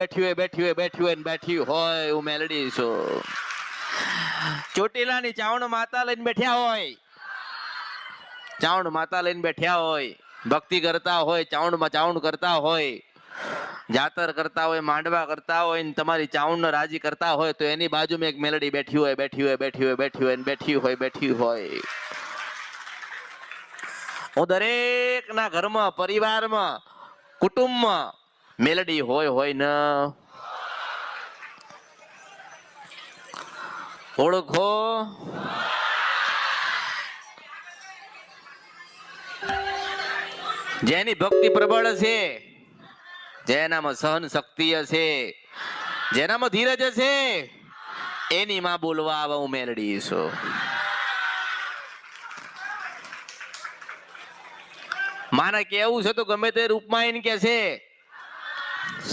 બેઠી હોય એવું મેલડી છું. ચોટીલાની ચાવણ માતા લઈને બેઠ્યા હોય, ચાવણ માતા લઈને બેઠ્યા હોય, ભક્તિ કરતા હોય, ચાવણ કરતા હોય, જાતર કરતા હોય, માંડવા કરતા હોય, તમારી ચાવણ રાજી કરતા હોય, તો એની બાજુમાં એક મેલડી બેઠી હોય. હું દરેક ના ઘરમાં, પરિવારમાં, કુટુંબમાં મેલડી હોય ને ઓળખો. જેની ભક્તિ પ્રબળ છે, જેનામાં સહન શક્તિ હશે, જેનામાં ધીરજ હશે, એની માં બોલવા આવે હું મેલડી છું. માને કેવું છે તો ગમે તે રૂપમાં એને કે છે,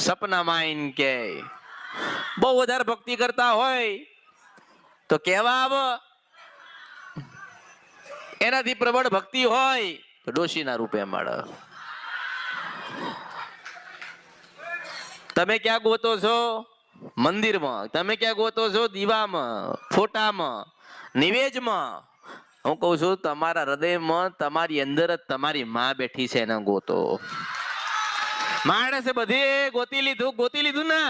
સપનામાં એને કે. બહુ વધારે ભક્તિ કરતા હોય તો કેવા આવે, એનાથી પ્રબળ ભક્તિ હોય તો ડોશીના રૂપે મળે. તમે ક્યાં ગોતો છો? મંદિરમાં. તમે ક્યાં ગોતો છો? દીવામાં, ફોટામાં, નિવેજમાં. હું કહું છું તમારા હૃદયમાં, તમારી અંદર જ તમારી માં બેઠી છે, એને ગોતો. માણસે બધે ગોતી લીધું ને,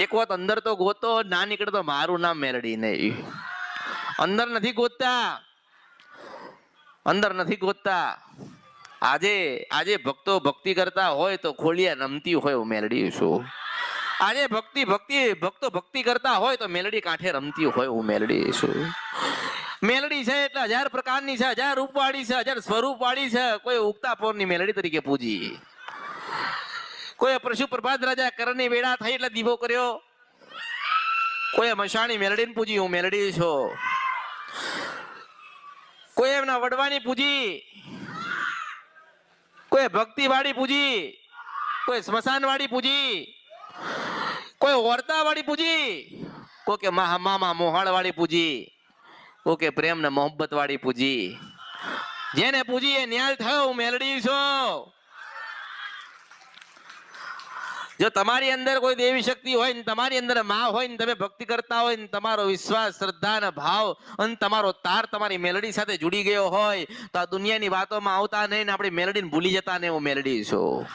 એક વાત અંદર તો ગોતો, ના નીકળે તો મારું નામ મેલડી નહીં. અંદર નથી ગોતતા. આજે ભક્તો ભક્તિ કરતા હોય તો ખોલિયા રમતી હોય હું મેલડી છું. આજે ભક્તો ભક્તિ કરતા હોય તો મેલડી કાંઠે રમતી હોય હું મેલડી છું. મેલડી છે એટલે 1000 પ્રકારની છે, 1000 રૂપવાળી છે, 1000 સ્વરૂપવાળી છે. કોઈ ઉગતા પોરની મેલડી તરીકે પૂજી, કોઈ પરશુ પ્રભાત રાજા કરની વેળા થઈ એટલે દીવો કર્યો, કોઈ મશાણી મેલડીને પૂજી હું મેલડી છું. કોઈ એમના વડવાની પૂજી, કોઈ ભક્તિ વાળી પૂજી, કોઈ સ્મશાન વાળી પૂજી, કોઈ વર્તા વાળી પૂજી, કોઈ કે મામા મોહાળ વાળી પૂજી, કોઈ કે પ્રેમ ને મોહબ્બત વાળી પૂજી. જેને પૂજી એ ન્યાલ થયો હું મેલડી છું. જો તમારી અંદર કોઈ દેવી શક્તિ હોય ને, તમારી અંદર માં હોય ને, તમે ભક્તિ કરતા હોય ને, તમારો વિશ્વાસ, શ્રદ્ધા અને ભાવ અને તમારો તાર તમારી મેલડી સાથે જોડી ગયો હોય તો આ દુનિયાની વાતોમાં આવતા નહીં ને આપણી મેલડીને ભૂલી જતા ને હું મેલડી છું.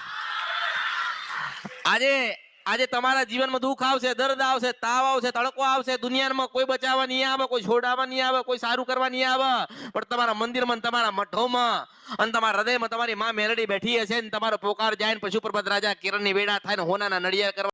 આજે તમારા જીવનમાં દુઃખ આવશે, દર્દ આવશે, તાવ આવશે, તડકો આવશે, દુનિયામાં કોઈ બચાવવા નહીં આવે, કોઈ છોડાવવા નહીં આવે, કોઈ સારું કરવા નહીં આવે, પણ તમારા મંદિરમાં, તમારા મઠોમાં અને તમારા હૃદયમાં તમારી માં મેલડી બેઠી હશે ને તમારો પોકાર જાય ને પશુ પ્રભાત રાજા કિરણની વેળા થાય ને હોનાના નડિયા કરવા